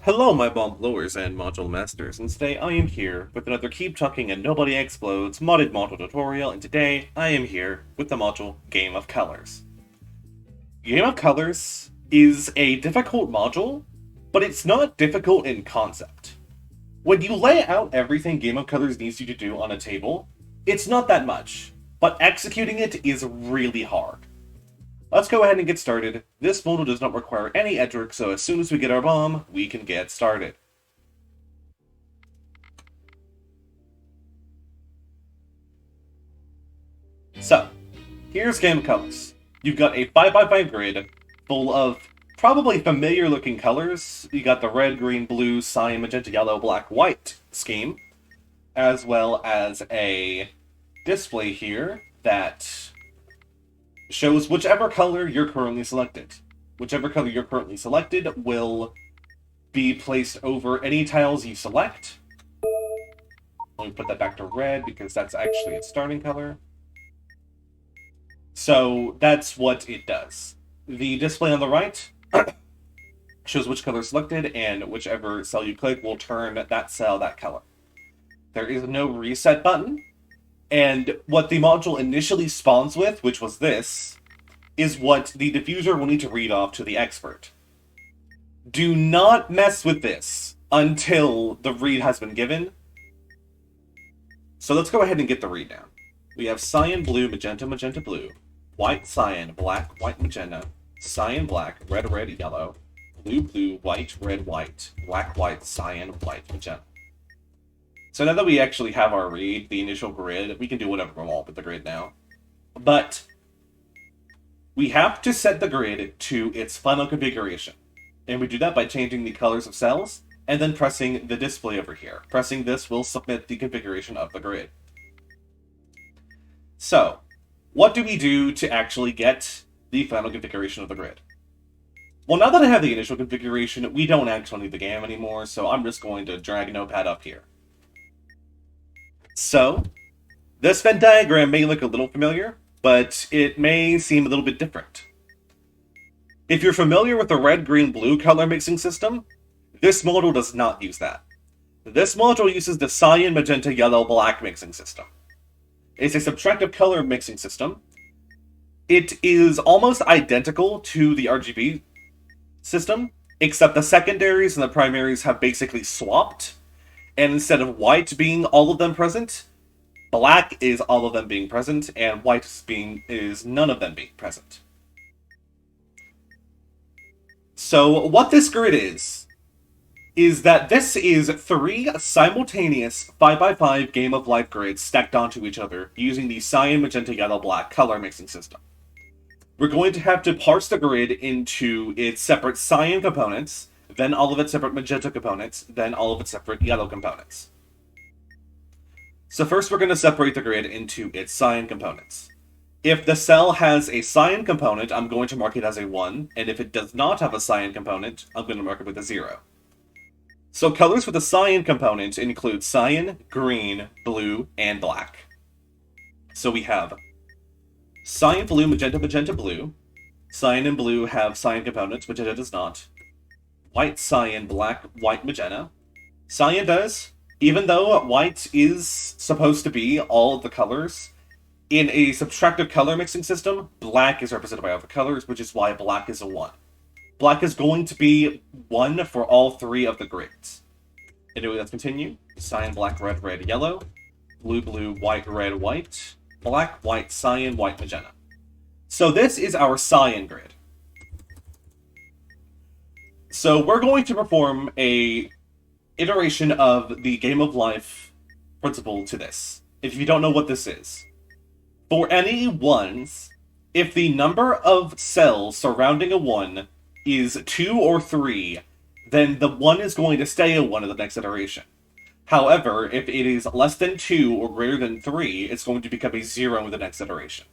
Hello, my bomb blowers and module masters, and today I am here with another Keep Talking and Nobody Explodes modded module tutorial, and today I am here with the module Game of Colors. Game of Colors is a difficult module, but it's not difficult in concept. When you lay out everything Game of Colors needs you to do on a table, it's not that much, but executing it is really hard. Let's go ahead and get started. This module does not require any edge work, so as soon as we get our bomb, we can get started. So, here's Game of Colors. You've got a 5x5 grid full of probably familiar looking colors. You got the red, green, blue, cyan, magenta, yellow, black, white scheme, as well as a display here that shows whichever color you're currently selected. Whichever color you're currently selected will be placed over any tiles you select. Let me put that back to red because that's actually its starting color. So that's what it does. The display on the right shows which color is selected, and whichever cell you click will turn that cell that color. There is no reset button, and what the module initially spawns with, which was this, is what the diffuser will need to read off to the expert. Do not mess with this until the read has been given. So let's go ahead and get the read down. We have cyan, blue, magenta, magenta, blue, white, cyan, black, white, magenta, cyan, black, red, red, yellow, blue, blue, white, red, white, black, white, cyan, white, magenta. So now that we actually have our read, the initial grid, we can do whatever we want with the grid now. But we have to set the grid to its final configuration. And we do that by changing the colors of cells, and then pressing the display over here. Pressing this will submit the configuration of the grid. So, what do we do to actually get the final configuration of the grid? Well, now that I have the initial configuration, we don't actually need the GAM anymore, so I'm just going to drag Notepad up here. So, this Venn diagram may look a little familiar, but it may seem a little bit different. If you're familiar with the red, green, blue color mixing system, this module does not use that. This module uses the cyan, magenta, yellow, black mixing system. It's a subtractive color mixing system. It is almost identical to the RGB system, except the secondaries and the primaries have basically swapped. And instead of white being all of them present, black is all of them being present, and white is none of them being present. So what this grid is that this is 3 simultaneous 5x5 Game of Life grids stacked onto each other using the cyan, magenta, yellow, black color mixing system. We're going to have to parse the grid into its separate cyan components, then all of its separate magenta components, then all of its separate yellow components. So first we're going to separate the grid into its cyan components. If the cell has a cyan component, I'm going to mark it as a 1, and if it does not have a cyan component, I'm going to mark it with a 0. So colors with a cyan component include cyan, green, blue, and black. So we have cyan, blue, magenta, magenta, blue. Cyan and blue have cyan components, magenta does not. White, cyan, black, white, magenta. Cyan does, even though white is supposed to be all of the colors. In a subtractive color mixing system, black is represented by all the colors, which is why black is a 1. Black is going to be 1 for all 3 of the grids. Anyway, let's continue. Cyan, black, red, red, yellow. Blue, blue, white, red, white. Black, white, cyan, white, magenta. So this is our cyan grid. So we're going to perform a iteration of the Game of Life principle to this. If you don't know what this is. For any 1s, if the number of cells surrounding a 1 is 2 or 3, then the 1 is going to stay a 1 in the next iteration. However, if it is less than 2 or greater than 3, it's going to become a 0 in the next iteration.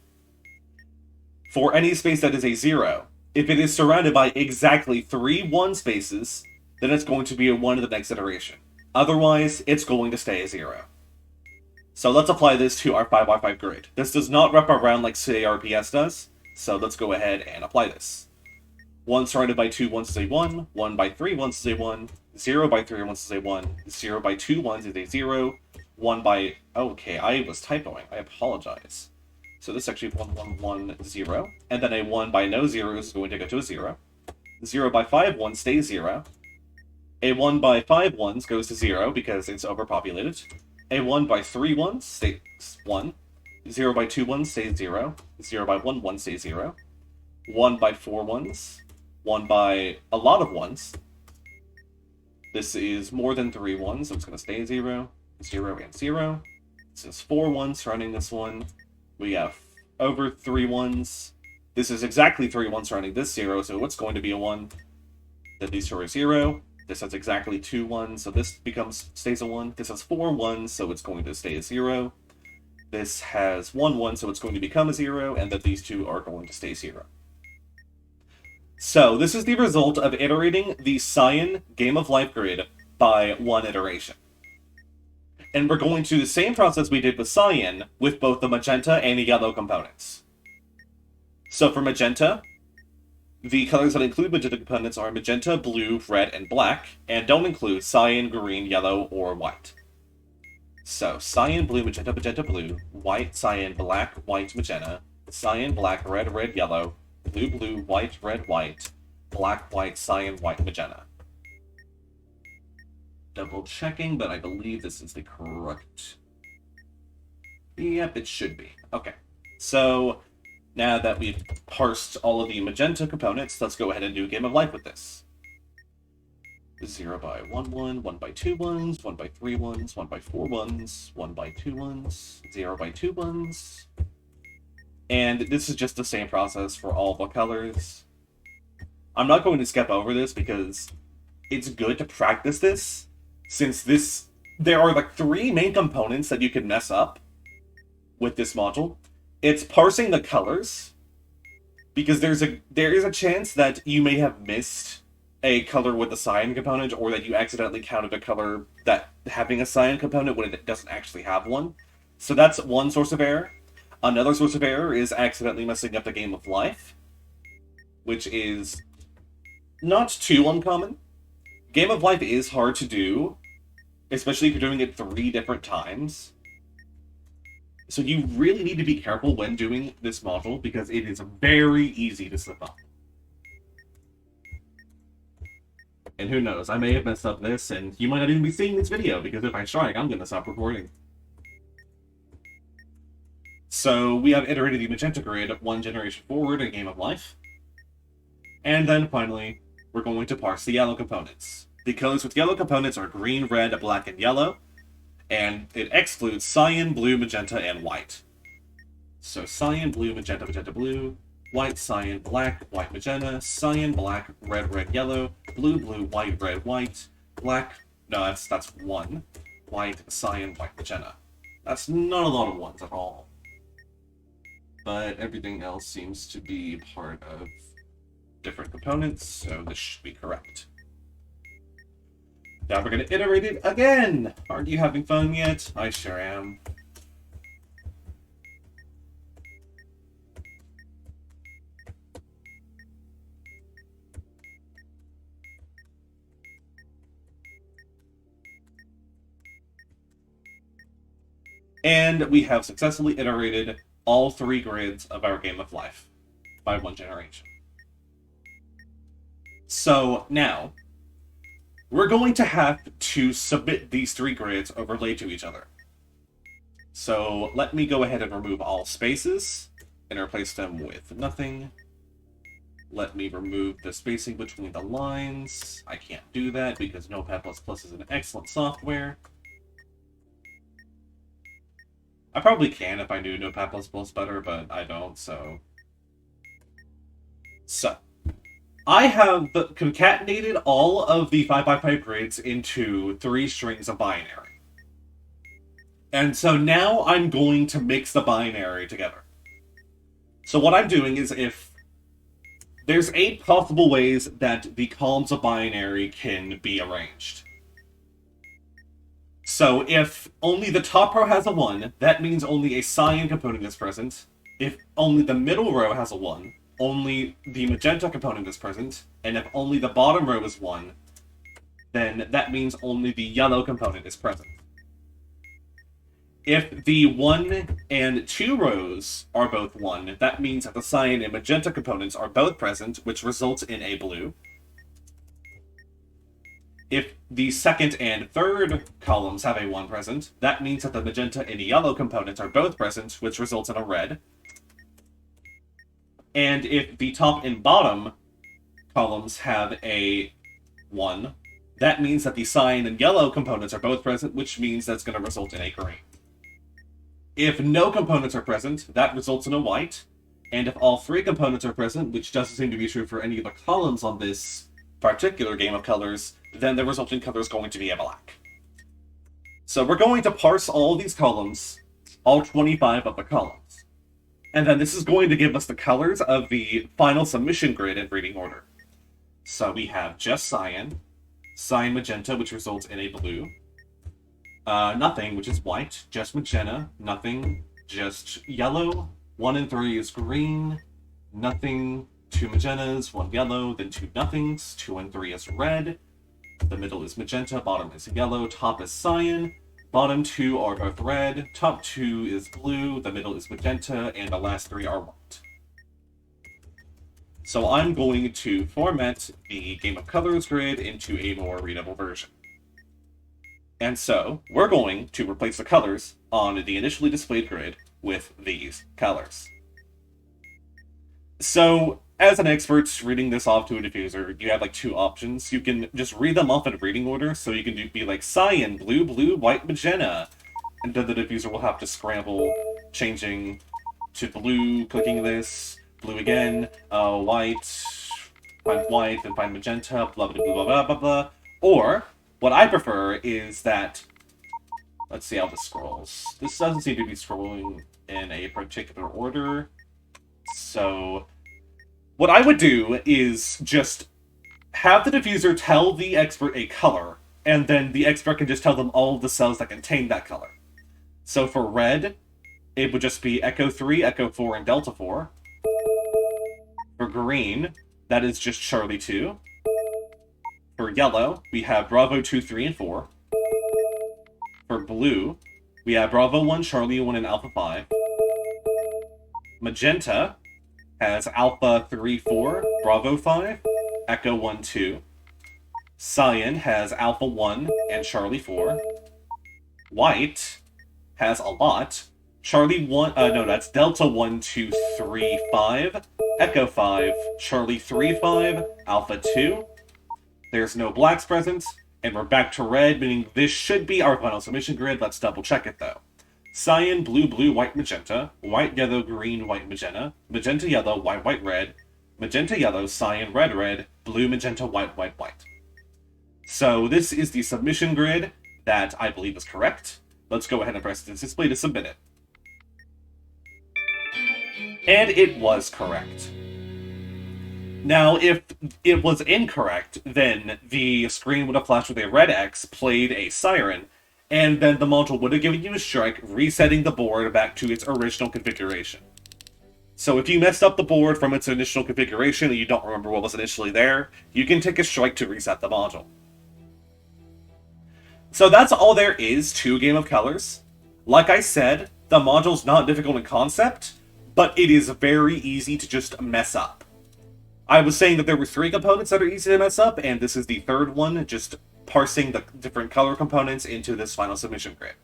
For any space that is a 0, if it is surrounded by exactly 3 1 spaces, then it's going to be a 1 in the next iteration. Otherwise, it's going to stay a 0. So let's apply this to our 5x5 grid. This does not wrap around like say RPS does, so let's go ahead and apply this. 1 surrounded by 2 ones is a 1, 1 by 3 ones is a 1, 0 by 3 ones is a 1, 0 by 2 ones is a 0, 1 by... Okay, I was typoing. I apologize. So this is actually 1, 1, 1, 0. And then a 1 by no zeros is going to go to a 0. 0 by 5 ones stays 0. A 1 by 5 ones goes to 0 because it's overpopulated. A 1 by 3 ones stays 1. 0 by 2 ones stays 0. 0 by 1 1 stays 0. 1 by 4 ones. 1 by a lot of ones. This is more than 3 ones, so it's going to stay 0. 0 and 0. This is 4 ones surrounding this one. We have over 3 ones. This is exactly 3 ones surrounding this 0, so it's going to be a 1. Then these two are 0. This has exactly 2 ones, so this stays a 1. This has 4 ones, so it's going to stay a 0. This has 1 1, so it's going to become a 0, and then these two are going to stay 0. So, this is the result of iterating the Cyan Game of Life grid by 1 iteration. And we're going to do the same process we did with Cyan with both the magenta and the yellow components. So for magenta, the colors that include magenta components are magenta, blue, red, and black, and don't include cyan, green, yellow, or white. So, cyan, blue, magenta, magenta, blue, white, cyan, black, white, magenta, cyan, black, red, red, yellow, blue, blue, white, red, white, black, white, cyan, white, magenta. Double checking, but I believe this is the correct... Yep, it should be. Okay. So, now that we've parsed all of the magenta components, let's go ahead and do a Game of Life with this. 0 by 1 1, 1 by 2 ones, 1 by 3 ones, 1 by 4 ones, 1 by 2 ones, 0 by 2 ones. And this is just the same process for all the colors. I'm not going to skip over this because it's good to practice this, since there are like 3 main components that you can mess up with this module. It's parsing the colors, because there is a chance that you may have missed a color with a cyan component, or that you accidentally counted a color that having a cyan component when it doesn't actually have one. So that's one source of error. Another source of error is accidentally messing up the Game of Life, which is not too uncommon. Game of Life is hard to do, especially if you're doing it 3 different times. So you really need to be careful when doing this module, because it is very easy to slip up. And who knows, I may have messed up this, and you might not even be seeing this video, because if I strike, I'm going to stop recording. So we have iterated the magenta grid 1 generation forward in Game of Life. And then finally, we're going to parse the yellow components. The colors with yellow components are green, red, black, and yellow. And it excludes cyan, blue, magenta, and white. So cyan, blue, magenta, magenta, blue, white, cyan, black, white, magenta, cyan, black, red, red, yellow, blue, blue, white, red, white, black, no, that's 1, white, cyan, white, magenta. That's not a lot of ones at all. But everything else seems to be part of different components, so this should be correct. Now we're going to iterate it again! Aren't you having fun yet? I sure am. And we have successfully iterated all 3 grids of our Game of Life by 1 generation. So now, we're going to have to submit these 3 grids overlaid to each other. So let me go ahead and remove all spaces and replace them with nothing. Let me remove the spacing between the lines. I can't do that because Notepad++ is an excellent software. I probably can if I knew Notepad++ better, but I don't, so... I have concatenated all of the 5x5 grids into 3 strings of binary. And so now I'm going to mix the binary together. So what I'm doing is, if there's 8 possible ways that the columns of binary can be arranged. So if only the top row has a 1, that means only a cyan component is present. If only the middle row has a 1, only the magenta component is present, and if only the bottom row is 1, then that means only the yellow component is present. If the 1 and 2 rows are both 1, that means that the cyan and magenta components are both present, which results in a blue. If the second and third columns have a 1 present, that means that the magenta and yellow components are both present, which results in a red. And if the top and bottom columns have a 1, that means that the cyan and yellow components are both present, which means that's going to result in a green. If no components are present, that results in a white. And if all 3 components are present, which doesn't seem to be true for any of the columns on this particular game of colors, then the resulting color is going to be a black. So we're going to parse all these columns, all 25 of the columns. And then this is going to give us the colors of the final submission grid in reading order. So we have just cyan, cyan magenta, which results in a blue, nothing, which is white, just magenta, nothing, just yellow, 1 and 3 is green, nothing, 2 magentas, 1 yellow, then 2 nothings, 2 and 3 is red, the middle is magenta, bottom is yellow, top is cyan, bottom 2 are both red, top 2 is blue, the middle is magenta, and the last 3 are white. So I'm going to format the Game of Colors grid into a more readable version. And so, we're going to replace the colors on the initially displayed grid with these colors. So, as an expert reading this off to a diffuser, you have like 2 options. You can just read them off in reading order, so you can be like cyan, blue, blue, white, magenta. And then the diffuser will have to scramble, changing to blue, clicking this, blue again, white, then find magenta, blah, blah, blah, blah, blah, blah, blah. Or, what I prefer is that, let's see how this scrolls. This doesn't seem to be scrolling in a particular order. So, what I would do is just have the diffuser tell the expert a color, and then the expert can just tell them all of the cells that contain that color. So for red, it would just be Echo 3, Echo 4, and Delta 4. For green, that is just Charlie 2. For yellow, we have Bravo 2, 3, and 4. For blue, we have Bravo 1, Charlie 1, and Alpha 5. Magenta has Alpha 3, 4, Bravo 5, Echo 1, 2. Cyan has Alpha 1 and Charlie 4. White has a lot. Charlie 1, no, that's Delta 1, 2, 3, 5, Echo 5, Charlie 3, 5, Alpha 2. There's no blacks present, and we're back to red, meaning this should be our final submission grid. Let's double check it though. Cyan, blue, blue, white, magenta, white, yellow, green, white, magenta, magenta, yellow, white, white, red, magenta, yellow, cyan, red, red, blue, magenta, white, white, white. So this is the submission grid that I believe is correct. Let's go ahead and press this display to submit it. And it was correct. Now, if it was incorrect, then the screen would have flashed with a red X, played a siren, and then the module would have given you a strike, resetting the board back to its original configuration. So if you messed up the board from its initial configuration and you don't remember what was initially there, you can take a strike to reset the module. So that's all there is to Game of Colors. Like I said, the module's not difficult in concept, but it is very easy to just mess up. I was saying that there were 3 components that are easy to mess up, and this is the 3rd one, just parsing the different color components into this final submission grid.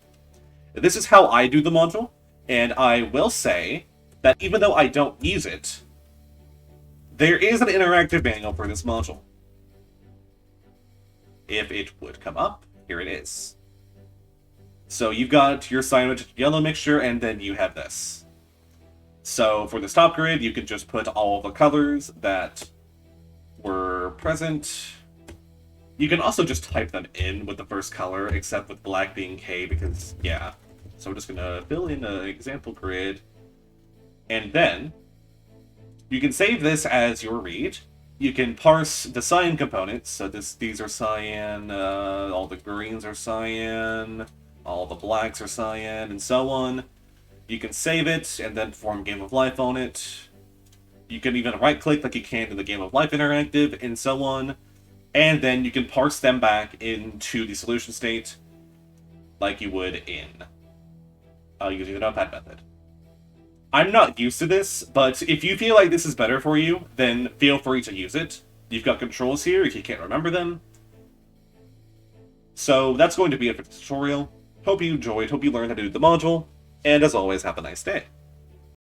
This is how I do the module, and I will say that even though I don't use it, there is an interactive manual for this module. If it would come up, here it is. So you've got your cyan yellow mixture, and then you have this. So for this top grid, you can just put all the colors that were present. You can also just type them in with the first color, except with black being K, because, yeah. So we're just going to fill in an example grid. And then, you can save this as your read. You can parse the cyan components. So these are cyan, all the greens are cyan, all the blacks are cyan, and so on. You can save it, and then perform Game of Life on it. You can even right-click like you can in the Game of Life Interactive, and so on. And then you can parse them back into the solution state like you would in using the notepad method. I'm not used to this, but if you feel like this is better for you, then feel free to use it. You've got controls here if you can't remember them. So that's going to be it for the tutorial. Hope you enjoyed, hope you learned how to do the module, and as always, have a nice day.